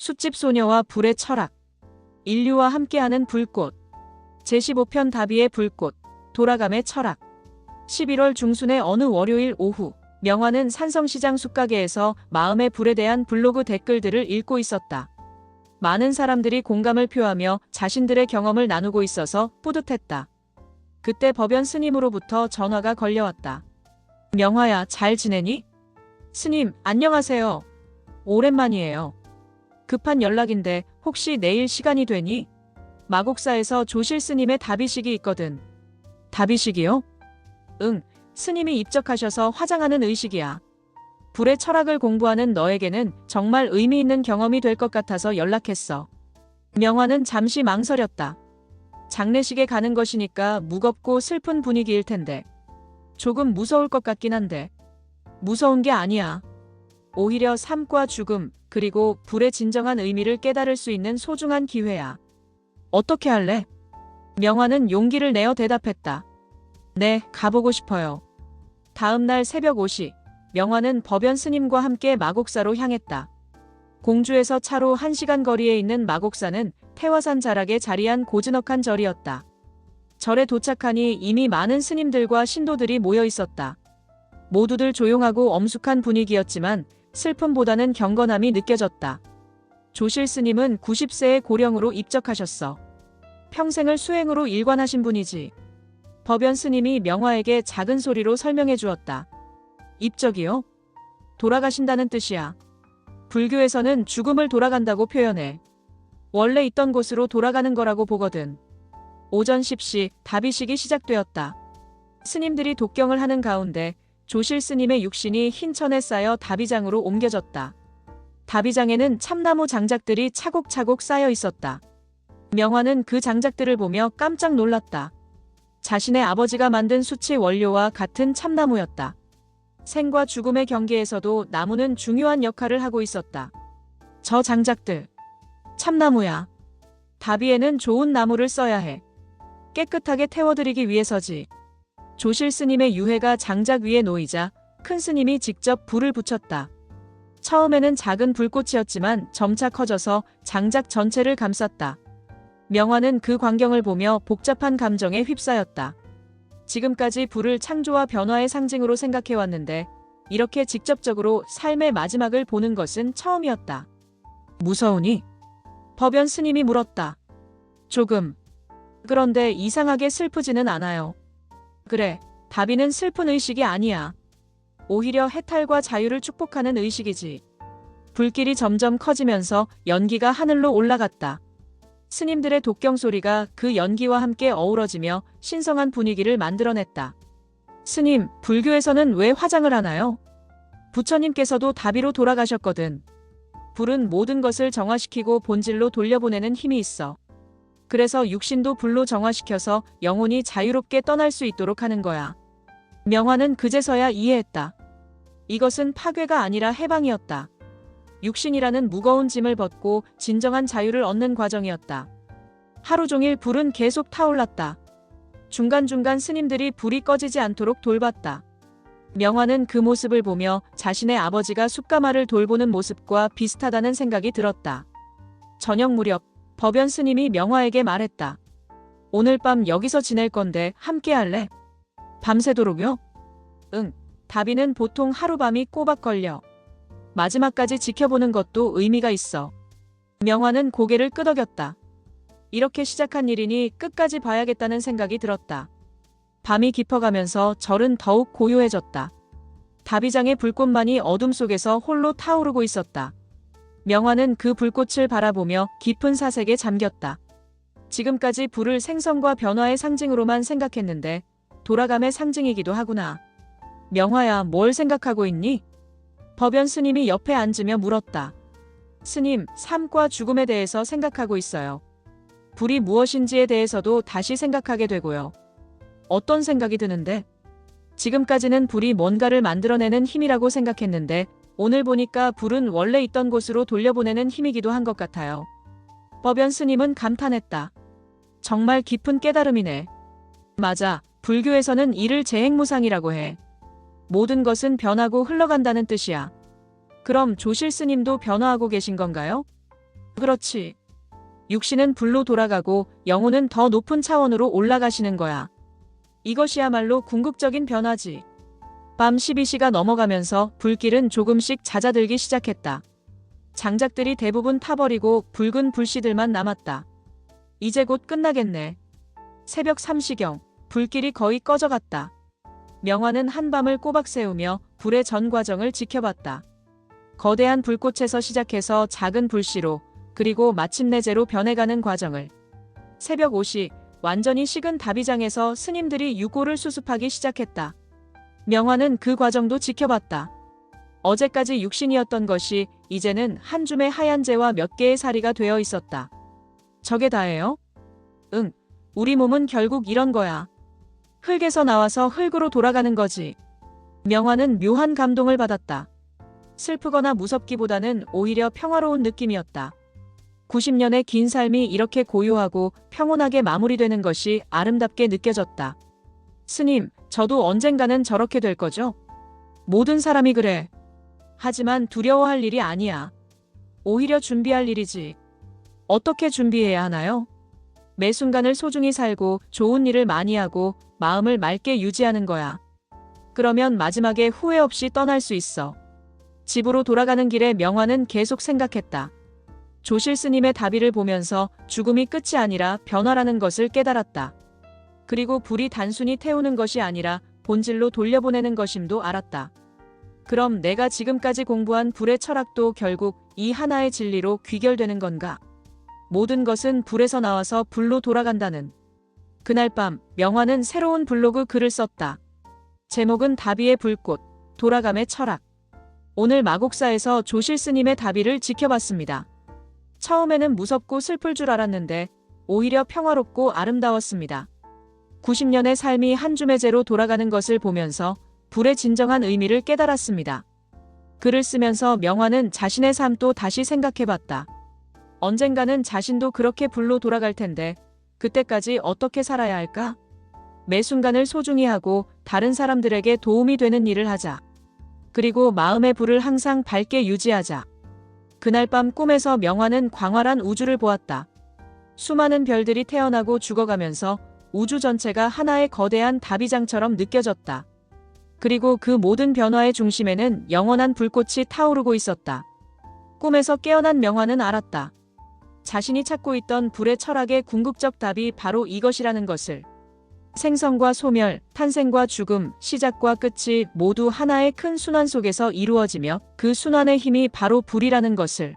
숫집 소녀와 불의 철학. 인류와 함께하는 불꽃. 제15편 다비의 불꽃. 돌아감의 철학. 11월 중순의 어느 월요일 오후, 명화는 산성시장 숲가게에서 마음의 불에 대한 블로그 댓글들을 읽고 있었다. 많은 사람들이 공감을 표하며 자신들의 경험을 나누고 있어서 뿌듯했다. 그때 법연 스님으로부터 전화가 걸려왔다. 명화야, 잘 지내니? 스님, 안녕하세요. 오랜만이에요. 급한 연락인데 혹시 내일 시간이 되니? 마곡사에서 조실 스님의 다비식이 있거든. 다비식이요? 응, 스님이 입적하셔서 화장하는 의식이야. 불의 철학을 공부하는 너에게는 정말 의미 있는 경험이 될 것 같아서 연락했어. 명화는 잠시 망설였다. 장례식에 가는 것이니까 무겁고 슬픈 분위기일 텐데. 조금 무서울 것 같긴 한데. 무서운 게 아니야. 오히려 삶과 죽음, 그리고 불의 진정한 의미를 깨달을 수 있는 소중한 기회야. 어떻게 할래? 명화는 용기를 내어 대답했다. 네, 가보고 싶어요. 다음 날 새벽 5시, 명화는 법연 스님과 함께 마곡사로 향했다. 공주에서 차로 1시간 거리에 있는 마곡사는 태화산 자락에 자리한 고즈넉한 절이었다. 절에 도착하니 이미 많은 스님들과 신도들이 모여 있었다. 모두들 조용하고 엄숙한 분위기였지만 슬픔보다는 경건함이 느껴졌다. 조실 스님은 90세의 고령으로 입적하셨어. 평생을 수행으로 일관하신 분이지. 법연 스님이 명화에게 작은 소리로 설명해 주었다. 입적이요? 돌아가신다는 뜻이야. 불교에서는 죽음을 돌아간다고 표현해. 원래 있던 곳으로 돌아가는 거라고 보거든. 오전 10시 다비식이 시작되었다. 스님들이 독경을 하는 가운데 조실 스님의 육신이 흰 천에 쌓여 다비장으로 옮겨졌다. 다비장에는 참나무 장작들이 차곡차곡 쌓여 있었다. 명화는 그 장작들을 보며 깜짝 놀랐다. 자신의 아버지가 만든 수치 원료와 같은 참나무였다. 생과 죽음의 경계에서도 나무는 중요한 역할을 하고 있었다. 저 장작들. 참나무야. 다비에는 좋은 나무를 써야 해. 깨끗하게 태워드리기 위해서지. 조실 스님의 유해가 장작 위에 놓이자 큰 스님이 직접 불을 붙였다. 처음에는 작은 불꽃이었지만 점차 커져서 장작 전체를 감쌌다. 명화는 그 광경을 보며 복잡한 감정에 휩싸였다. 지금까지 불을 창조와 변화의 상징으로 생각해왔는데 이렇게 직접적으로 삶의 마지막을 보는 것은 처음이었다. 무서우니? 법연 스님이 물었다. 조금. 그런데 이상하게 슬프지는 않아요. 그래, 다비는 슬픈 의식이 아니야. 오히려 해탈과 자유를 축복하는 의식이지. 불길이 점점 커지면서 연기가 하늘로 올라갔다. 스님들의 독경 소리가 그 연기와 함께 어우러지며 신성한 분위기를 만들어냈다. 스님, 불교에서는 왜 화장을 하나요? 부처님께서도 다비로 돌아가셨거든. 불은 모든 것을 정화시키고 본질로 돌려보내는 힘이 있어. 그래서 육신도 불로 정화시켜서 영혼이 자유롭게 떠날 수 있도록 하는 거야. 명화는 그제서야 이해했다. 이것은 파괴가 아니라 해방이었다. 육신이라는 무거운 짐을 벗고 진정한 자유를 얻는 과정이었다. 하루 종일 불은 계속 타올랐다. 중간중간 스님들이 불이 꺼지지 않도록 돌봤다. 명화는 그 모습을 보며 자신의 아버지가 숲가마를 돌보는 모습과 비슷하다는 생각이 들었다. 저녁 무렵 법연 스님이 명화에게 말했다. 오늘 밤 여기서 지낼 건데 함께 할래? 밤새도록요? 응, 다비는 보통 하룻밤이 꼬박 걸려. 마지막까지 지켜보는 것도 의미가 있어. 명화는 고개를 끄덕였다. 이렇게 시작한 일이니 끝까지 봐야겠다는 생각이 들었다. 밤이 깊어가면서 절은 더욱 고요해졌다. 다비장의 불꽃만이 어둠 속에서 홀로 타오르고 있었다. 명화는 그 불꽃을 바라보며 깊은 사색에 잠겼다. 지금까지 불을 생성과 변화의 상징으로만 생각했는데 돌아감의 상징이기도 하구나. 명화야, 뭘 생각하고 있니? 법연 스님이 옆에 앉으며 물었다. 스님, 삶과 죽음에 대해서 생각하고 있어요. 불이 무엇인지에 대해서도 다시 생각하게 되고요. 어떤 생각이 드는데? 지금까지는 불이 뭔가를 만들어내는 힘이라고 생각했는데 오늘 보니까 불은 원래 있던 곳으로 돌려보내는 힘이기도 한 것 같아요. 법연 스님은 감탄했다. 정말 깊은 깨달음이네. 맞아, 불교에서는 이를 재행무상이라고 해. 모든 것은 변하고 흘러간다는 뜻이야. 그럼 조실 스님도 변화하고 계신 건가요? 그렇지. 육신은 불로 돌아가고 영혼은 더 높은 차원으로 올라가시는 거야. 이것이야말로 궁극적인 변화지. 밤 12시가 넘어가면서 불길은 조금씩 잦아들기 시작했다. 장작들이 대부분 타버리고 붉은 불씨들만 남았다. 이제 곧 끝나겠네. 새벽 3시경 불길이 거의 꺼져갔다. 명화는 한밤을 꼬박 새우며 불의 전 과정을 지켜봤다. 거대한 불꽃에서 시작해서 작은 불씨로 그리고 마침내 재로 변해가는 과정을. 새벽 5시 완전히 식은 다비장에서 스님들이 유골을 수습하기 시작했다. 명화는 그 과정도 지켜봤다. 어제까지 육신이었던 것이 이제는 한 줌의 하얀 재와 몇 개의 사리가 되어 있었다. 저게 다예요? 응, 우리 몸은 결국 이런 거야. 흙에서 나와서 흙으로 돌아가는 거지. 명화는 묘한 감동을 받았다. 슬프거나 무섭기보다는 오히려 평화로운 느낌이었다. 90년의 긴 삶이 이렇게 고요하고 평온하게 마무리되는 것이 아름답게 느껴졌다. 스님, 저도 언젠가는 저렇게 될 거죠? 모든 사람이 그래. 하지만 두려워할 일이 아니야. 오히려 준비할 일이지. 어떻게 준비해야 하나요? 매 순간을 소중히 살고 좋은 일을 많이 하고 마음을 맑게 유지하는 거야. 그러면 마지막에 후회 없이 떠날 수 있어. 집으로 돌아가는 길에 명화는 계속 생각했다. 조실 스님의 다비를 보면서 죽음이 끝이 아니라 변화라는 것을 깨달았다. 그리고 불이 단순히 태우는 것이 아니라 본질로 돌려보내는 것임도 알았다. 그럼 내가 지금까지 공부한 불의 철학도 결국 이 하나의 진리로 귀결되는 건가? 모든 것은 불에서 나와서 불로 돌아간다는. 그날 밤 명화는 새로운 블로그 글을 썼다. 제목은 다비의 불꽃, 돌아감의 철학. 오늘 마곡사에서 조실 스님의 다비를 지켜봤습니다. 처음에는 무섭고 슬플 줄 알았는데 오히려 평화롭고 아름다웠습니다. 90년의 삶이 한 줌의 재로 돌아가는 것을 보면서 불의 진정한 의미를 깨달았습니다. 글을 쓰면서 명화는 자신의 삶도 다시 생각해봤다. 언젠가는 자신도 그렇게 불로 돌아갈 텐데 그때까지 어떻게 살아야 할까? 매 순간을 소중히 하고 다른 사람들에게 도움이 되는 일을 하자. 그리고 마음의 불을 항상 밝게 유지하자. 그날 밤 꿈에서 명화는 광활한 우주를 보았다. 수많은 별들이 태어나고 죽어가면서 우주 전체가 하나의 거대한 다비장처럼 느껴졌다. 그리고 그 모든 변화의 중심에는 영원한 불꽃이 타오르고 있었다. 꿈에서 깨어난 명화는 알았다. 자신이 찾고 있던 불의 철학의 궁극적 답이 바로 이것이라는 것을. 생성과 소멸, 탄생과 죽음, 시작과 끝이 모두 하나의 큰 순환 속에서 이루어지며 그 순환의 힘이 바로 불이라는 것을.